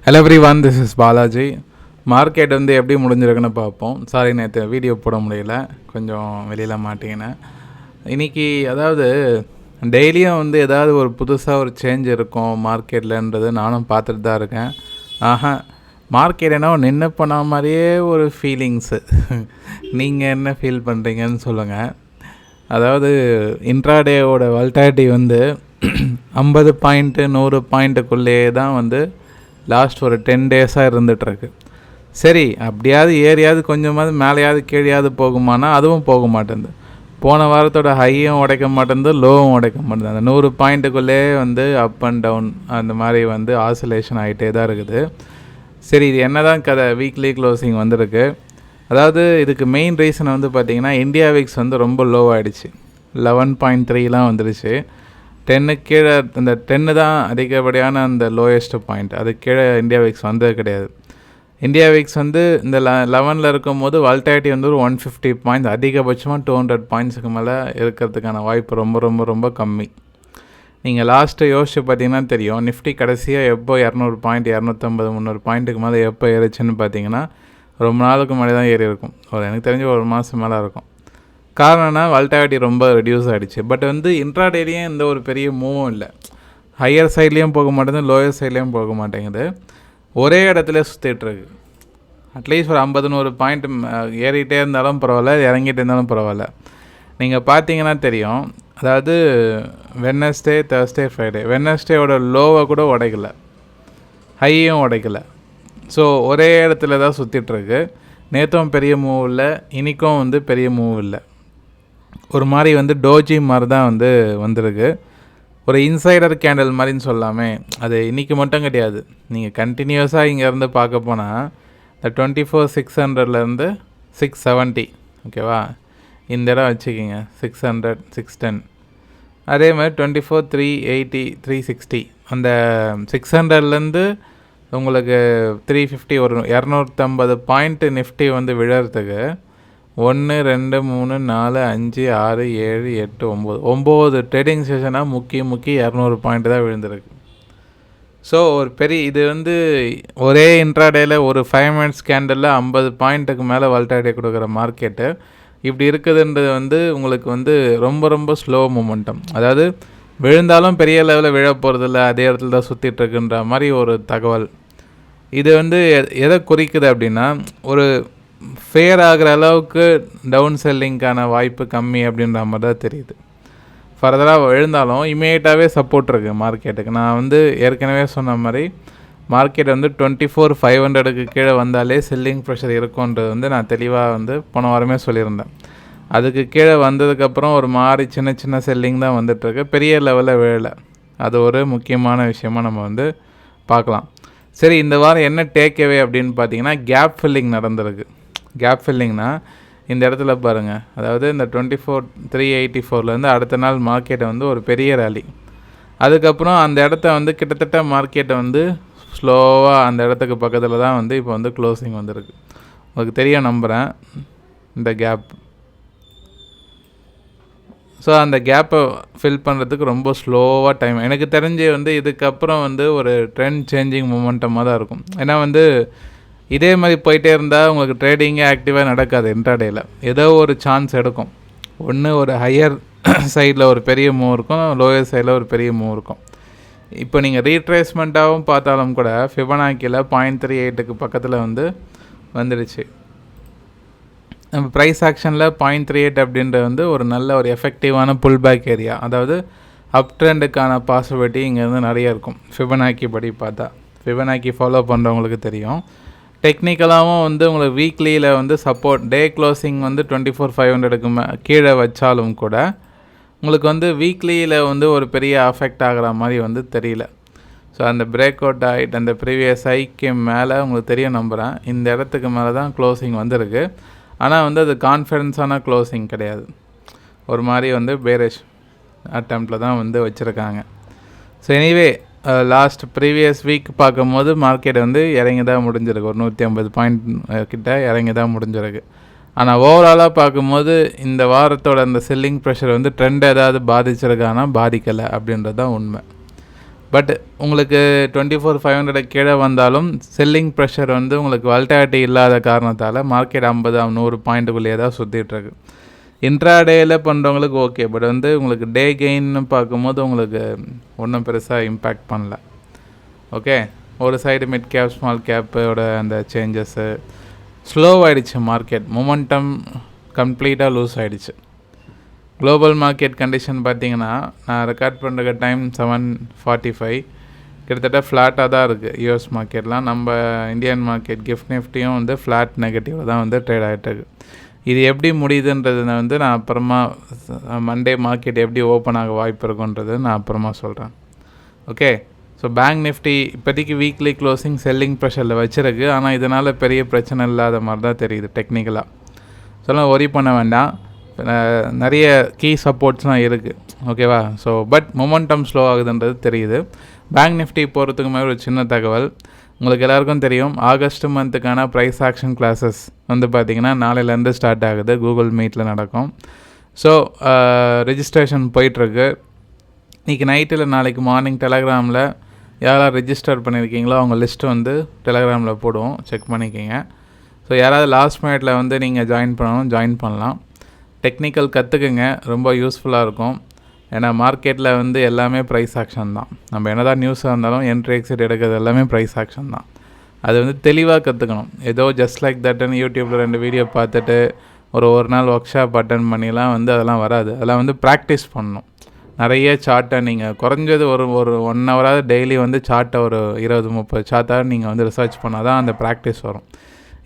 Hello everyone, this is Balaji. Market வந்து எப்படி முடிஞ்சிருக்குன்னு பார்ப்போம். சாரி, நேற்று வீடியோ போட முடியல, கொஞ்சம் வெளியில் மாட்டிக்கினேன். இன்றைக்கி அதாவது டெய்லியும் வந்து ஏதாவது ஒரு புதுசாக ஒரு சேஞ்ச் இருக்கும் மார்க்கெட்லன்றது நானும் பார்த்துட்டு தான் இருக்கேன். மார்க்கெட் என்ன நின்று போன மாதிரியே ஒரு ஃபீலிங்ஸு. நீங்கள் என்ன ஃபீல் பண்ணுறீங்கன்னு சொல்லுங்கள். அதாவது இன்ட்ராடேவோட வாலட்டிலிட்டி வந்து 50 பாயிண்ட்டு 100 பாயிண்ட்டுக்குள்ளேயே தான் வந்து லாஸ்ட் ஒரு 10 டேஸாக இருந்துகிட்ருக்கு. சரி, அப்படியாவது ஏறியாவது கொஞ்சமாவது மேலேயாவது கீழேயாவது போகுமானா அதுவும் போக மாட்டேங்குது. போன வாரத்தோட ஹையும் உடைக்க மாட்டேங்குது, லோவும் உடைக்க மாட்டேங்குது. அந்த 100 பாயிண்ட்டுக்குள்ளே வந்து அப் அண்ட் டவுன் அந்த மாதிரி வந்து ஆசிலேஷன் ஆகிட்டே தான் இருக்குது. சரி, இது என்ன தான் கதை? வீக்லி க்ளோசிங் வந்திருக்கு. அதாவது இதுக்கு மெயின் ரீசன் வந்து பார்த்திங்கன்னா இந்தியா விக்ஸ் வந்து ரொம்ப லோவாகிடுச்சு. 11.3 வந்துடுச்சு. 10 கீழே அந்த 10 தான் அதிகப்படியான அந்த லோயஸ்ட் பாயிண்ட். அது கீழே இந்தியா விக்ஸ் வந்தது கிடையாது. இந்தியா விக்ஸ் வந்து இந்த 11 இருக்கும் போது வாலட்டிலிட்டி வந்து ஒரு 150 பாயிண்ட்ஸ், அதிகபட்சமாக 200 பாயிண்ட்ஸுக்கு மேலே இருக்கிறதுக்கான வாய்ப்பு ரொம்ப ரொம்ப ரொம்ப கம்மி. நீங்கள் லாஸ்ட்டு யோசிச்சு பார்த்தீங்கன்னா தெரியும், நிஃப்டி கடைசியாக எப்போ 200 பாயிண்ட் 250 300 பாயிண்ட்டுக்கு மேலே எப்போ ஏறிச்சுன்னு பார்த்தீங்கன்னா ரொம்ப நாளுக்கு முன்னாடி தான் ஏறி இருக்கும். எனக்கு தெரிஞ்சு ஒரு மாதம் மேலே இருக்கும். காரணம்னா வாலட்டிலிட்டி ரொம்ப ரெடியூஸ் ஆகிடுச்சு. பட் வந்து இன்ட்ராடேலையும் இந்த ஒரு பெரிய மூவும் இல்லை. ஹையர் சைட்லேயும் போக மாட்டேங்குது, லோயர் சைட்லேயும் போக மாட்டேங்குது. ஒரே இடத்துல சுற்றிட்டுருக்கு. அட்லீஸ்ட் ஒரு 50-100 பாயிண்ட் ஏறிக்கிட்டே இருந்தாலும் பரவாயில்ல, இறங்கிட்டு இருந்தாலும் பரவாயில்ல. நீங்கள் பார்த்தீங்கன்னா தெரியும், அதாவது வெட்னஸ்டே, தர்ஸ்டே, ஃப்ரைடே, வெட்னஸ்டேவோட லோவை கூட உடைக்கல, ஹையும் உடைக்கல. ஸோ ஒரே இடத்துல தான் சுற்றிட்டுருக்கு. நேற்றும் பெரிய மூவ் இல்லை, இன்றைக்கும் வந்து பெரிய மூவ் இல்லை. ஒரு மாதிரி வந்து டோஜி மாதிரி தான் வந்து வந்திருக்கு. ஒரு இன்சைடர் கேண்டில் மாதிரின்னு சொல்லாமே. அது இன்றைக்கி மட்டும் கிடையாது, நீங்கள் கண்டினியூஸாக இங்கேருந்து பார்க்க போனால் இந்த 24,600லேருந்து 670, ஓகேவா, இந்த இடம் வச்சுக்கிங்க 600 610. அதே மாதிரி 24,380 360, அந்த 600லேருந்து உங்களுக்கு 350 ஒரு 250 பாயிண்ட்டு நிஃப்டி வந்து விழறதுக்கு 1 2 3 4 5 6 7 8 9 ட்ரேடிங் செஷனாக முக்கி 200 பாயிண்ட் தான் விழுந்திருக்கு. ஸோ ஒரு பெரிய இது வந்து ஒரே இன்ட்ராடேயில் ஒரு 5 மினிட்ஸ் கேண்டலில் 50 பாயிண்ட்டுக்கு மேலே வாலட்டிலிட்டி கொடுக்குற மார்க்கெட்டு இப்படி இருக்குதுன்றது வந்து உங்களுக்கு வந்து ரொம்ப ரொம்ப ஸ்லோ மூமெண்டம். அதாவது விழுந்தாலும் பெரிய லெவலில் விழ போகிறதில்ல, அதே இடத்துல தான் சுற்றிட்டுருக்குன்ற மாதிரி ஒரு தகவல். இது வந்து எதை குறிக்குது அப்படின்னா, ஒரு ஃபேர் ஆகிற அளவுக்கு டவுன் செல்லிங்க்கான வாய்ப்பு கம்மி அப்படின்ற மாதிரி தான் தெரியுது. ஃபர்தராக எழுந்தாலும் இமீடியட்டாகவே சப்போர்ட் இருக்குது மார்க்கெட்டுக்கு. நான் வந்து ஏற்கனவே சொன்ன மாதிரி மார்க்கெட் வந்து 24,500க்கு கீழே வந்தாலே செல்லிங் ப்ரெஷர் இருக்குன்றது வந்து நான் தெளிவாக வந்து போன வாரமே சொல்லியிருந்தேன். அதுக்கு கீழே வந்ததுக்கப்புறம் ஒரு மாதிரி சின்ன சின்ன செல்லிங் தான் வந்துட்டுருக்கு, பெரிய லெவலில் விழலை. அது ஒரு முக்கியமான விஷயமாக நம்ம வந்து பார்க்கலாம். சரி, இந்த வாரம் என்ன டேக்அவே அப்படின்னு பார்த்தீங்கன்னா கேப் ஃபில்லிங் நடந்திருக்கு. கேப் ஃபில்லிங்னா இந்த இடத்துல பாருங்கள், அதாவது இந்த 24,384லேருந்து அடுத்த நாள் மார்க்கெட்டை வந்து ஒரு பெரிய ரேலி. அதுக்கப்புறம் அந்த இடத்த வந்து கிட்டத்தட்ட மார்க்கெட்டை வந்து ஸ்லோவாக அந்த இடத்துக்கு பக்கத்தில் தான் வந்து இப்போ வந்து க்ளோசிங் வந்திருக்கு. உங்களுக்கு தெரிய நம்புகிறேன் இந்த கேப். ஸோ அந்த கேப்பை ஃபில் பண்ணுறதுக்கு ரொம்ப ஸ்லோவாக டைம். எனக்கு தெரிஞ்சு வந்து இதுக்கப்புறம் வந்து ஒரு ட்ரெண்ட் சேஞ்சிங் மூமெண்டமாக தான் இருக்கும். ஏன்னா வந்து இதே மாதிரி போயிட்டே இருந்தால் உங்களுக்கு ட்ரேடிங்கே ஆக்டிவாக நடக்காது. இன்ட்ராடேயில் ஏதோ ஒரு சான்ஸ் எடுக்கும். ஒன்று ஒரு ஹையர் சைடில் ஒரு பெரிய மூவ் இருக்கும், லோயர் சைடில் ஒரு பெரிய மூவ் இருக்கும். இப்போ நீங்கள் ரீட்ரேஸ்மெண்ட்டாகவும் பார்த்தாலும் கூட ஃபிபனாக்கியில் 0.38க்கு பக்கத்தில் வந்து வந்துடுச்சு. நம்ம ப்ரைஸ் ஆக்ஷனில் 0.38 அப்படின்றது வந்து ஒரு நல்ல ஒரு எஃபெக்டிவான புல் பேக் ஏரியா. அதாவது அப் ட்ரெண்டுக்கான பாசிபிலிட்டி இங்கேருந்து நிறைய இருக்கும் ஃபிபனாக்கி படி பார்த்தா. ஃபிபனாக்கி ஃபாலோ பண்ணுறவங்களுக்கு தெரியும். டெக்னிக்கலாகவும் வந்து உங்களுக்கு வீக்லியில் வந்து சப்போர்ட் டே க்ளோசிங் வந்து 24,500க்கு கீழே வச்சாலும் கூட உங்களுக்கு வந்து வீக்லியில் வந்து ஒரு பெரிய அஃபெக்ட் ஆகிற மாதிரி வந்து தெரியல. ஸோ அந்த பிரேக் அவுட் ஆகிட்டு அந்த ப்ரீவியஸ் ஹைக்கு மேலே உங்களுக்கு தெரிய நம்புகிறேன், இந்த இடத்துக்கு மேலே தான் க்ளோசிங் வந்திருக்கு. ஆனால் வந்து அது கான்ஃபிடன்ஸான க்ளோசிங் கிடையாது, ஒரு மாதிரி வந்து பேரிஷ் அட்டெம்ப்டில் தான் வந்து வச்சுருக்காங்க. So anyway last previous week பார்க்கும்போது மார்க்கெட் வந்து இறங்கி தான் முடிஞ்சிருக்கு, ஒரு 150 பாயிண்ட் கிட்ட இறங்கி தான் முடிஞ்சிருக்கு. ஆனால் ஓவராலாக பார்க்கும்போது இந்த வாரத்தோட அந்த செல்லிங் ப்ரெஷர் வந்து ட்ரெண்ட் ஏதாவது பாதிச்சிருக்கானா பாதிக்கலை அப்படின்றது தான் உண்மை. பட் உங்களுக்கு 24,500 கீழே வந்தாலும் செல்லிங் ப்ரெஷர் வந்து உங்களுக்கு வாலட்டிலிட்டி இல்லாத காரணத்தால் மார்க்கெட் 50-100 பாயிண்ட்டுக்குள்ளேயே தான் சுற்றிட்டுருக்கு. இன்ட்ராடேயில் பண்ணுறவங்களுக்கு ஓகே, பட் வந்து உங்களுக்கு டே கெயின்னு பார்க்கும்போது உங்களுக்கு ஒன்றும் பெருசாக இம்பேக்ட் பண்ணல. ஓகே, ஒரு சைடு மிட் கேப் ஸ்மால் கேப்போட அந்த சேஞ்சஸ்ஸு ஸ்லோவாகிடுச்சு. மார்க்கெட் மொமெண்டம் கம்ப்ளீட்டாக லூஸ் ஆகிடுச்சு. குளோபல் மார்க்கெட் கண்டிஷன் பார்த்திங்கன்னா நான் ரெக்கார்ட் பண்ணுற டைம் 7:45 கிட்டத்தட்ட ஃப்ளாட்டாக தான் இருக்குது யூஎஸ் மார்க்கெட்லாம். நம்ம இந்தியன் மார்க்கெட் கிஃப்ட் நிஃப்டியும் வந்து ஃப்ளாட் நெகட்டிவில் தான் வந்து ட்ரேட் ஆகிட்டுருக்கு. இது எப்படி முடியுதுன்றதை வந்து நான் அப்புறமா மண்டே மார்க்கெட் எப்படி ஓப்பன் ஆக வாய்ப்பு இருக்குன்றது நான் அப்புறமா சொல்கிறேன். ஓகே, ஸோ பேங்க் நிஃப்டி இப்போதைக்கு வீக்லி க்ளோசிங் செல்லிங் ப்ரெஷரில் வச்சுருக்கு. ஆனால் இதனால் பெரிய பிரச்சனை இல்லாத மாதிரி தான் தெரியுது டெக்னிக்கலாக. சொல்ல ஒரி பண்ண வேண்டாம், நிறைய கீ சப்போர்ட்ஸ்லாம் இருக்குது. ஓகேவா? ஸோ பட் மொமெண்டம் ஸ்லோ ஆகுதுன்றது தெரியுது. பேங்க் நிஃப்டி போகிறதுக்கு மாதிரி ஒரு சின்ன தகவல் உங்களுக்கு எல்லாருக்கும் தெரியும். ஆகஸ்ட் மந்த்துக்கான ப்ரைஸ் ஆக்ஷன் கிளாஸஸ் வந்து பார்த்திங்கன்னா நாளையிலேருந்து ஸ்டார்ட் ஆகுது. கூகுள் மீட்டில் நடக்கும். ஸோ ரெஜிஸ்ட்ரேஷன் போயிட்டுருக்கு. இன்றைக்கி நைட்டில் நாளைக்கு மார்னிங் டெலகிராமில் யாராவது ரெஜிஸ்டர் பண்ணியிருக்கீங்களோ அவங்க லிஸ்ட்டு வந்து டெலகிராமில் போடுவோம், செக் பண்ணிக்கிங்க. ஸோ யாராவது லாஸ்ட் மினிட்ல வந்து நீங்கள் ஜாயின் பண்ணலாம். டெக்னிக்கல் கற்றுக்குங்க, ரொம்ப யூஸ்ஃபுல்லாக இருக்கும். ஏன்னா மார்க்கெட்டில் வந்து எல்லாமே ப்ரைஸ் ஆக்ஷன் தான். நம்ம என்ன தான் நியூஸாக இருந்தாலும் என்ட்ரி எக்ஸிட் எடுக்கிறது எல்லாமே ப்ரைஸ் ஆக்ஷன் தான். அது வந்து தெளிவாக கற்றுக்கணும். ஏதோ ஜஸ்ட் லைக் தட்டுன்னு யூடியூப்பில் 2 வீடியோ பார்த்துட்டு ஒரு நாள் ஒர்க் ஷாப் அட்டன் பண்ணிலாம் வந்து அதெல்லாம் வராது. அதெல்லாம் வந்து ப்ராக்டிஸ் பண்ணணும். நிறைய சார்ட்டை நீங்கள் குறைஞ்சது ஒரு 1 ஹவராவது டெய்லி வந்து சார்ட்டை ஒரு 20-30 சார்ட்டாக நீங்கள் வந்து ரிசர்ச் பண்ணால் தான் அந்த ப்ராக்டிஸ் வரும்.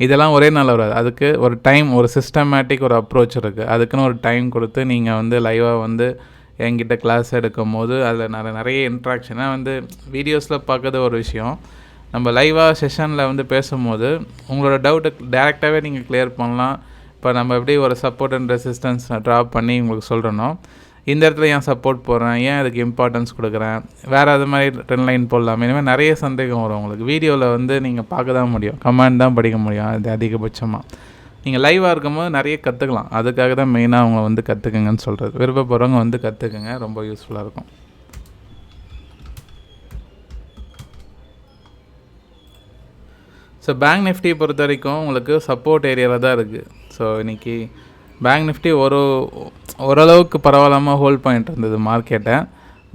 இதெல்லாம் ஒரே நாள் வராது. அதுக்கு ஒரு டைம், ஒரு சிஸ்டமேட்டிக் ஒரு அப்ரோச் இருக்குது. அதுக்குன்னு ஒரு டைம் கொடுத்து நீங்கள் வந்து லைவாக வந்து என்கிட்ட கிளாஸ் எடுக்கும் போது அதில் நிறைய இன்ட்ராக்ஷனாக வந்து வீடியோஸில் பார்க்குறது ஒரு விஷயம். நம்ம லைவாக செஷனில் வந்து பேசும்போது உங்களோட டவுட்டை டேரெக்டாகவே நீங்கள் கிளியர் பண்ணலாம். இப்போ நம்ம எப்படி ஒரு சப்போர்ட் அண்ட் ரெசிஸ்டன்ஸ் ட்ராப் பண்ணி உங்களுக்கு சொல்கிறனோ, இந்த இடத்துல ஏன் சப்போர்ட் போடுறேன், ஏன் அதுக்கு இம்பார்ட்டன்ஸ் கொடுக்குறேன், வேறு அது மாதிரி ட்ரெண்ட் லைன் போடலாமே, இனிமேல் நிறைய சந்தேகம் வரும் உங்களுக்கு. வீடியோவில் வந்து நீங்கள் பார்க்க தான் முடியும், கமெண்ட் தான் படிக்க முடியும். அது அதிகபட்சமாக நீங்கள் லைவாக இருக்கும்போது நிறைய கற்றுக்கலாம். அதுக்காக தான் மெயினாக அவங்க வந்து கற்றுக்குங்கன்னு சொல்கிறது. விருப்பப்படுறவங்க வந்து கற்றுக்குங்க, ரொம்ப யூஸ்ஃபுல்லாக இருக்கும். ஸோ பேங்க் நிஃப்டி பொறுத்த வரைக்கும் உங்களுக்கு சப்போர்ட் ஏரியாவில் தான் இருக்குது. ஸோ இன்றைக்கி பேங்க் நிஃப்டி ஓரளவுக்கு பரவாயில்லாமல் ஹோல்ட் பண்ணிட்டு இருந்தது மார்க்கெட்டை.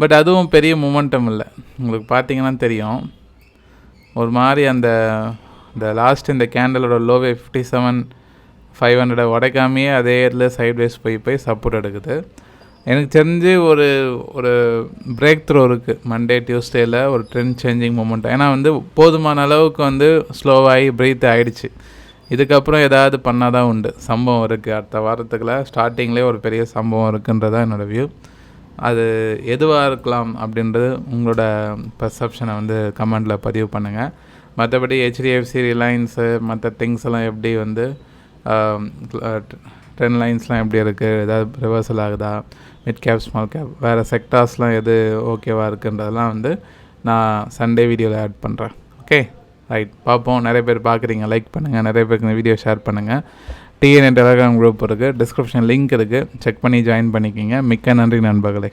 பட் அதுவும் பெரிய மூமெண்டம் இல்லை. உங்களுக்கு பார்த்தீங்கன்னா தெரியும், ஒரு மாதிரி அந்த லாஸ்ட் இந்த கேண்டலோட லோவே 57,500 உடைக்காமையே அதே இடத்துல சைட்வேஸ் போய் சப்போர்ட் எடுக்குது. எனக்கு தெரிஞ்சு ஒரு பிரேக் த்ரூ இருக்குது மண்டே டியூஸ்டேயில், ஒரு ட்ரெண்ட் சேஞ்சிங் மூமெண்ட். ஏன்னா வந்து போதுமான அளவுக்கு வந்து ஸ்லோவாகி பிரீத் ஆகிடுச்சு. இதுக்கப்புறம் ஏதாவது பண்ணால் தான் உண்டு. சம்பவம் இருக்குது அடுத்த வாரத்துக்குள்ள ஸ்டார்டிங்லேயே ஒரு பெரிய சம்பவம் இருக்குன்றதான் என்னோடய வியூ. அது எதுவாக இருக்கலாம் அப்படின்றது உங்களோட பர்செப்ஷனை வந்து கமெண்டில் பதிவு பண்ணுங்கள். மற்றபடி HDFC, ரிலையன்ஸு மற்ற திங்ஸ் எல்லாம் எப்படி வந்து ட்ரெண்ட் லைன்ஸ்லாம் எப்படி இருக்குது, ஏதாவது ரிவர்சல் ஆகுதா, மிட் கேப் ஸ்மால் கேப் வேறு செக்டார்ஸ்லாம் எது ஓகேவாக இருக்குன்றதெல்லாம் வந்து நான் சண்டே வீடியோவில் ஆட் பண்ணுறேன். ஓகே ரைட், பார்ப்போம். நிறைய பேர் பார்க்குறீங்க, லைக் பண்ணுங்கள். நிறைய பேருக்கு இந்த வீடியோ ஷேர் பண்ணுங்கள். TN டெலகிராம் குரூப் இருக்குது, டிஸ்கிரிப்ஷன் லிங்க் இருக்குது, செக் பண்ணி ஜாயின் பண்ணிக்கிங்க. மிக்க நன்றி நண்பர்களே.